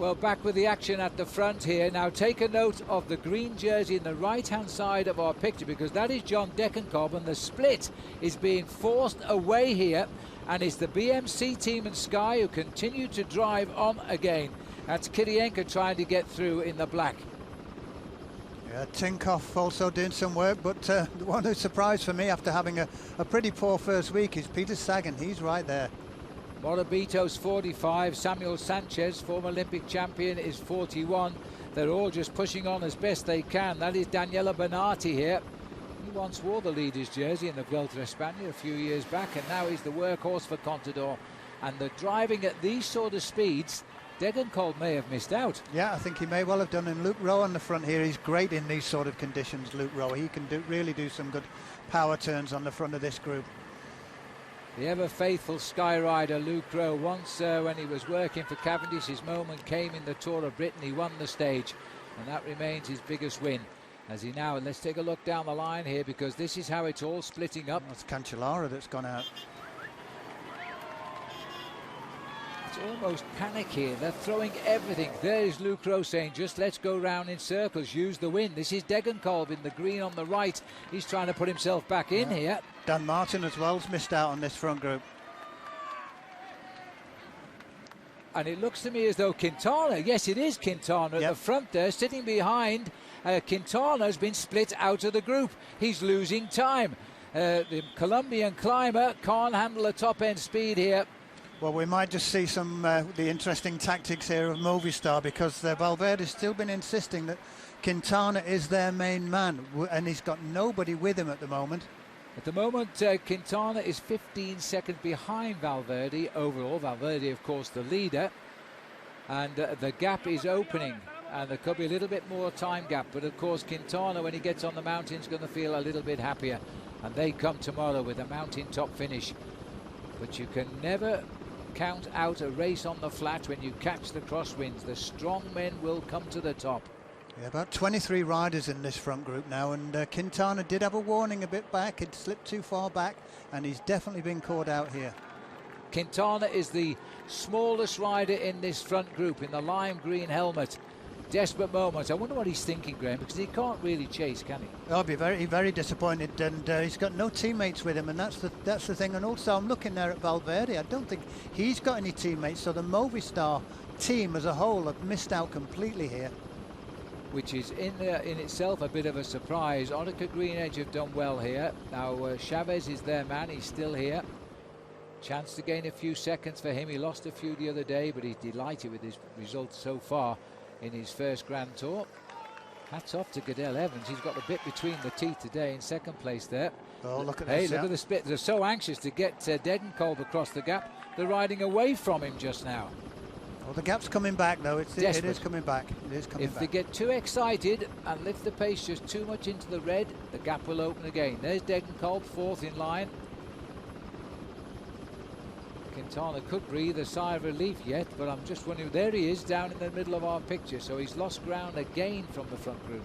Well, back with the action at the front here. Now take a note of the green jersey in the right-hand side of our picture, because that is John Degenkolb, and the split is being forced away here, and it's the BMC team and Sky who continue to drive on again. That's Kirienka trying to get through in the black. Yeah, Tinkoff also doing some work, but the one who's surprised for me after having a pretty poor first week is Peter Sagan. He's right there. Morabito's 45, Samuel Sanchez, former Olympic champion, is 41. They're all just pushing on as best they can. That is Daniela Benatti here. He once wore the leader's jersey in the Vuelta a España a few years back, and now he's the workhorse for Contador. And the driving at these sort of speeds, Degenkolb may have missed out. Yeah, I think he may well have done. And Luke Rowe on the front here, he's great in these sort of conditions, Luke Rowe. He can really do some good power turns on the front of this group. The ever-faithful Sky rider Luke Rowe, once when he was working for Cavendish, his moment came in the Tour of Britain. He won the stage, and that remains his biggest win. As he now, let's take a look down the line here, because this is how it's all splitting up. It's Cancellara that's gone out. It's almost panic here. They're throwing everything. There is Luke Rowe saying, just let's go round in circles, use the wind. This is Degenkolb in the green on the right. He's trying to put himself back in here. Dan Martin as well has missed out on this front group. And it looks to me as though Quintana, yes, it is Quintana at the front there, sitting behind. Quintana has been split out of the group. He's losing time. The Colombian climber can't handle the top-end speed here. Well, we might just see some the interesting tactics here of Movistar, because Valverde's still been insisting that Quintana is their main man, and he's got nobody with him at the moment. At the moment, Quintana is 15 seconds behind Valverde overall. Valverde, of course, the leader. And the gap is opening, and there could be a little bit more time gap. But, of course, Quintana, when he gets on the mountain, is going to feel a little bit happier. And they come tomorrow with a mountain top finish. But you can never count out a race on the flat when you catch the crosswinds. The strong men will come to the top. Yeah, about 23 riders in this front group now, and Quintana did have a warning a bit back. It slipped too far back, and he's definitely been caught out here. Quintana is the smallest rider in this front group, in the lime green helmet. Desperate moments. I wonder what he's thinking, Graham, because he can't really chase, can he? I'll be very disappointed, and he's got no teammates with him, and that's the thing. And also, I'm looking there at Valverde. I don't think he's got any teammates, so the Movistar team as a whole have missed out completely here. Which is in itself a bit of a surprise. Orica Green Edge have done well here. Now Chavez is their man, he's still here. Chance to gain a few seconds for him. He lost a few the other day, but he's delighted with his results so far in his first Grand Tour. Hats off to Cadel Evans. He's got a bit between the teeth today in second place there. Oh, look at this. Hey, look at the split. They're so anxious to get Degenkolb across the gap. They're riding away from him just now. Well, the gap's coming back, though. It is coming back. It is coming back. If they get too excited and lift the pace just too much into the red, the gap will open again. There's Degenkolb, fourth in line. Quintana could breathe a sigh of relief yet, but I'm just wondering, there he is down in the middle of our picture, so he's lost ground again from the front group.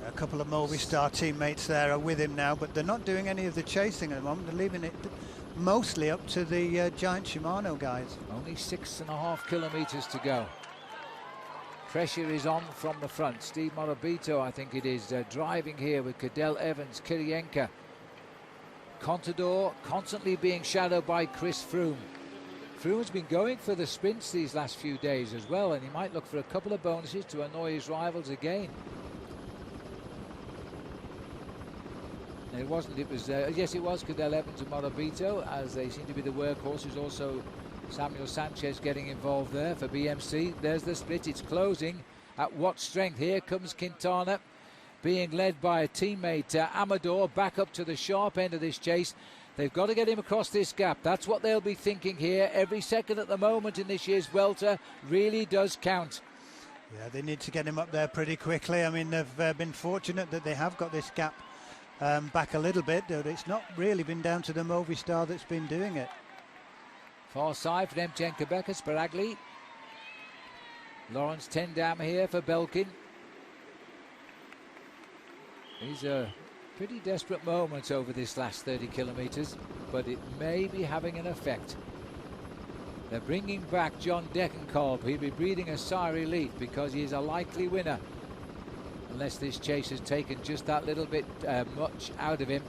A couple of Movistar teammates there are with him now, but they're not doing any of the chasing at the moment. They're leaving it mostly up to the Giant Shimano guys. Only 6.5 kilometers to go. Pressure is on from the front. Steve Morabito, I think it is, driving here with Cadel Evans, Kirienka. Contador constantly being shadowed by Chris Froome. Froome's been going for the sprints these last few days as well, and he might look for a couple of bonuses to annoy his rivals again. And it wasn't, it was, yes it was Cadel Evans and Morabito, as they seem to be the workhorses. Also Samuel Sanchez getting involved there for BMC. There's the split, it's closing. At what strength? Here comes Quintana, being led by a teammate, Amador, back up to the sharp end of this chase. They've got to get him across this gap. That's what they'll be thinking here. Every second at the moment in this year's Vuelta really does count. Yeah, they need to get him up there pretty quickly. I mean, they've been fortunate that they have got this gap back a little bit. It's not really been down to the Movistar that's been doing it. Far side for Emtien Quebec, Sparagli. Lawrence Tendam here for Belkin. These are pretty desperate moments over this last 30 kilometres, but it may be having an effect. They're bringing back John Degenkolb. He'll be breathing a sigh of relief because he is a likely winner, unless this chase has taken just that little bit much out of him.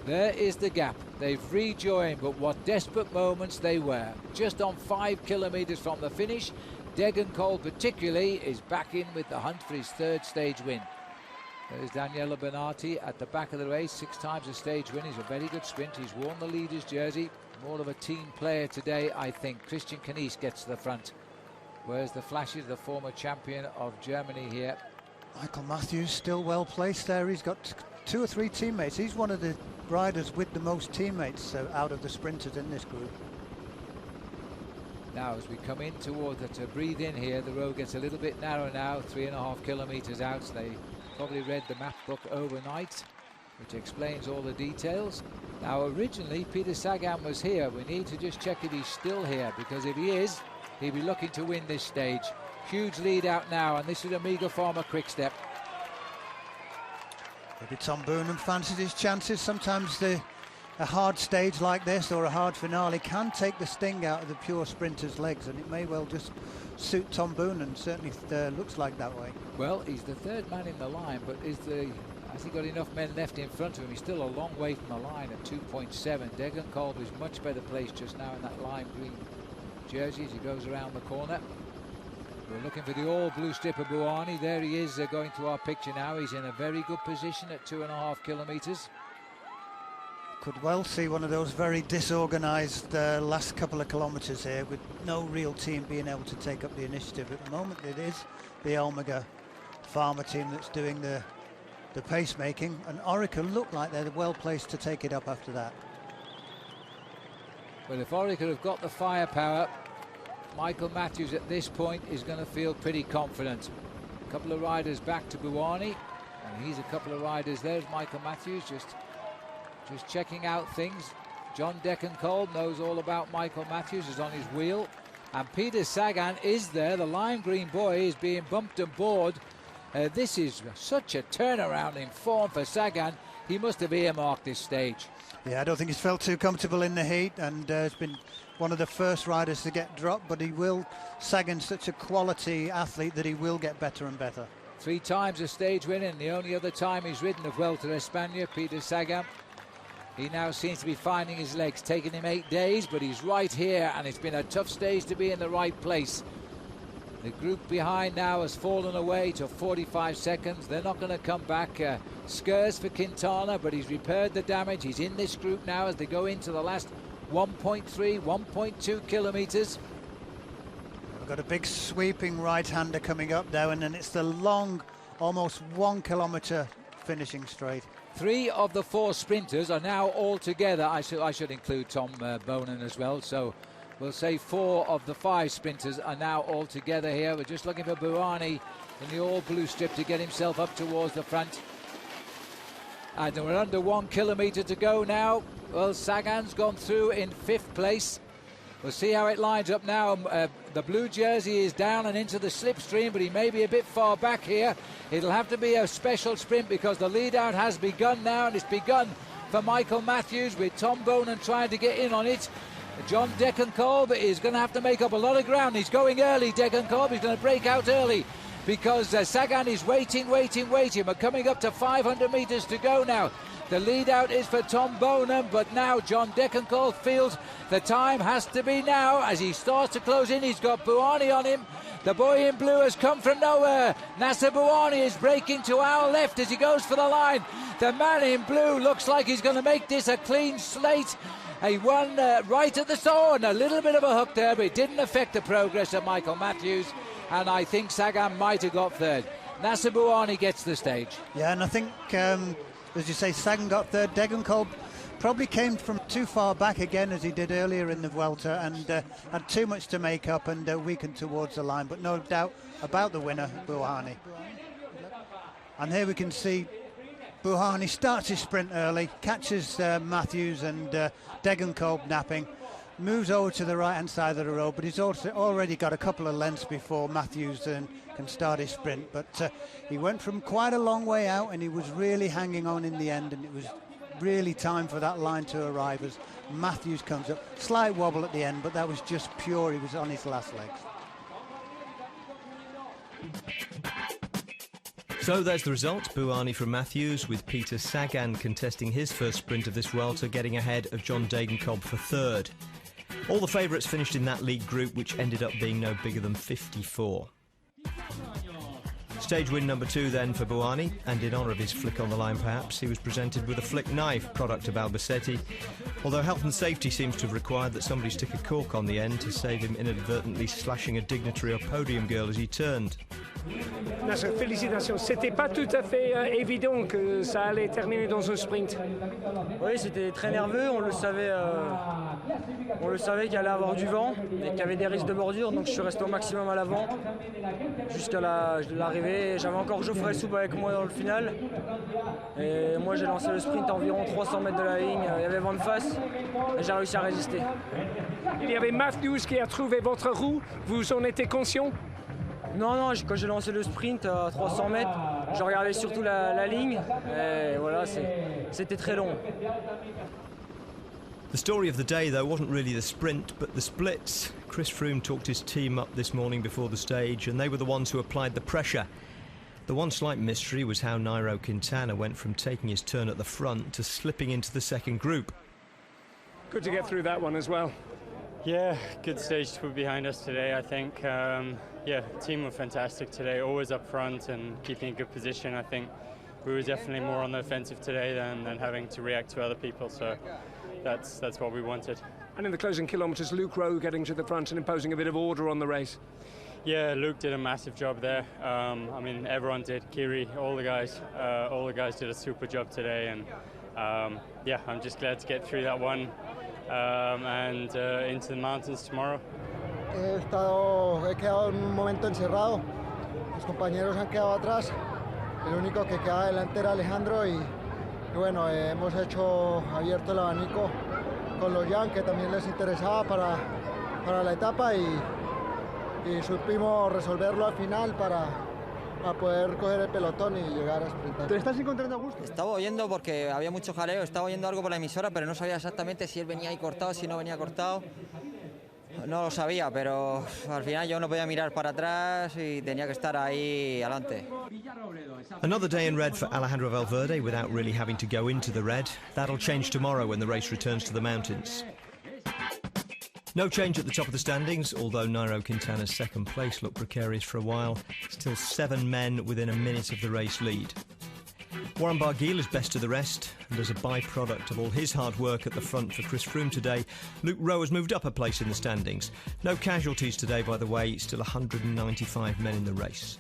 There is the gap. They've rejoined, but what desperate moments they were. Just on 5 kilometres from the finish, Degenkolb particularly is back in with the hunt for his 3rd stage win. There's Daniele Benati at the back of the race, 6 times a stage win. He's a very good sprint. He's worn the leader's jersey. More of a team player today, I think. Christian Knies gets to the front. Where's the flashes, the former champion of Germany here? Michael Matthews still well placed there. He's got 2 or 3 teammates. He's one of the riders with the most teammates out of the sprinters in this group. Now as we come in towards it to breathe in here, the road gets a little bit narrow now, 3.5 kilometres out. So they probably read the map book overnight, which explains all the details. Now originally Peter Sagan was here. We need to just check if he's still here, because if he is, he'll be looking to win this stage. Huge lead out now, and this is Amiga Farmer Quick Step. Maybe Tom Boonen fancies his chances. Sometimes a hard stage like this or a hard finale can take the sting out of the pure sprinter's legs, and it may well just suit Tom Boonen. Certainly looks like that way. Well, he's the 3rd man in the line, but has he got enough men left in front of him? He's still a long way from the line at 2.7. Degenkolb is much better placed just now in that lime green jersey as he goes around the corner. We're looking for the all-blue strip of Buani. There he is going to our picture now. He's in a very good position at 2.5 kilometres. Could well see one of those very disorganised last couple of kilometres here, with no real team being able to take up the initiative. At the moment it is the Omega Farmer team that's doing the pacemaking, and Orica look like they're well placed to take it up after that. Well, if Orica have got the firepower, Michael Matthews at this point is going to feel pretty confident. A couple of riders back to Buani, and he's a couple of riders. There's Michael Matthews just checking out things. John Degenkolb knows all about Michael Matthews, is on his wheel, and Peter Sagan is there. The lime green boy is being bumped aboard. This is such a turnaround in form for Sagan. He must have earmarked this stage. Yeah, I don't think he's felt too comfortable in the heat, and has been one of the first riders to get dropped, but Sagan's such a quality athlete that he will get better and better. 3 times a stage win, and the only other time he's ridden a Vuelta a Espana, Peter Sagan. He now seems to be finding his legs. Taking him 8 days, but he's right here, and it's been a tough stage to be in the right place. The group behind now has fallen away to 45 seconds. They're not going to come back. Skurs for Quintana, but he's repaired the damage. He's in this group now as they go into the last 1.3, 1.2 kilometres. We've got a big sweeping right-hander coming up now, and then it's the long, almost 1 kilometre finishing straight. 3 of the 4 sprinters are now all together. I should include Tom Boonen as well. So we'll say 4 of the 5 sprinters are now all together here. We're just looking for Buani in the all-blue strip to get himself up towards the front. And we're under 1 kilometre to go now. Well, Sagan's gone through in 5th place. We'll see how it lines up now. The blue jersey is down and into the slipstream, but he may be a bit far back here. It'll have to be a special sprint because the lead out has begun now, and it's begun for Michael Matthews with Tom Boonen trying to get in on it. John Degenkolb is going to have to make up a lot of ground. He's going early, Degenkolb. He's going to break out early because Sagan is waiting. We're coming up to 500 metres to go now. The lead out is for Tom Boonen, but now John Degenkolb feels the time has to be now as he starts to close in. He's got Buani on him. The boy in blue has come from nowhere. Nasser Buani is breaking to our left as he goes for the line. The man in blue looks like he's going to make this a clean slate. He won right at the start, and a little bit of a hook there, but it didn't affect the progress of Michael Matthews, and I think Sagan might have got 3rd. Nasser Buani gets the stage. Yeah, and I think, as you say, Sagan got 3rd. Degenkolb probably came from too far back again, as he did earlier in the Vuelta, and had too much to make up and weakened towards the line, but no doubt about the winner, Buani. And here we can see Buani starts his sprint early, catches Matthews and Degenkolb napping, moves over to the right-hand side of the road, but he's also already got a couple of lengths before Matthews can start his sprint. But he went from quite a long way out, and he was really hanging on in the end, and it was really time for that line to arrive as Matthews comes up. Slight wobble at the end, but that was just pure. He was on his last legs. So there's the result. Buani from Matthews, with Peter Sagan contesting his first sprint of this Vuelta, getting ahead of John Degenkolb for third. All the favourites finished in that league group, which ended up being no bigger than 54. Stage win number 2 then for Buani, and in honour of his flick on the line perhaps, he was presented with a flick knife, product of Albacete, although health and safety seems to have required that somebody stick a cork on the end to save him inadvertently slashing a dignitary or podium girl as he turned. Félicitations. C'était pas tout à fait évident que ça allait terminer dans un sprint. Oui, c'était très nerveux, on le savait qu'il allait avoir du vent et qu'il y avait des risques de bordure, donc je suis resté au maximum à l'avant jusqu'à l'arrivée. J'avais encore Geoffrey Soupe avec moi dans le final et moi j'ai lancé le sprint à environ 300 mètres de la ligne, il y avait vent de face et j'ai réussi à résister. Il y avait Matthews qui a trouvé votre roue, vous en étiez conscient? Non, quand j'ai lancé le sprint à 300 mètres, je regardais surtout la ligne et voilà, c'était très long. The story of the day, though, wasn't really the sprint, but the splits. Chris Froome talked his team up this morning before the stage, and they were the ones who applied the pressure. The one slight mystery was how Nairo Quintana went from taking his turn at the front to slipping into the second group. Good to get through that one as well. Yeah, good stage to put behind us today, I think. Yeah, the team were fantastic today, always up front and keeping a good position. I think we were definitely more on the offensive today than having to react to other people, so that's what we wanted. And in the closing kilometres, Luke Rowe getting to the front and imposing a bit of order on the race. Yeah, Luke did a massive job there. I mean, everyone did. Kiri, all the guys did a super job today, and yeah, I'm just glad to get through that one and into the mountains tomorrow. He quedado en un momento encerrado, los compañeros han quedado atrás, el único que queda adelante era Alejandro y bueno, hemos abierto el abanico con los Jan, que también les interesaba para la etapa y supimos resolverlo al final para poder coger el pelotón y llegar a sprintar. ¿Te estás encontrando a gusto? Estaba oyendo porque había mucho jaleo, estaba oyendo algo por la emisora, pero no sabía exactamente si él venía ahí cortado, si no venía cortado. No lo sabía, pero al final yo no podía mirar para atrás y tenía que estar ahí adelante. Another day in red for Alejandro Valverde without really having to go into the red. That'll change tomorrow when the race returns to the mountains. No change at the top of the standings, although Nairo Quintana's second place looked precarious for a while. Still 7 men within a minute of the race lead. Warren Barguil is best of the rest, and as a byproduct of all his hard work at the front for Chris Froome today, Luke Rowe has moved up a place in the standings. No casualties today, by the way, still 195 men in the race.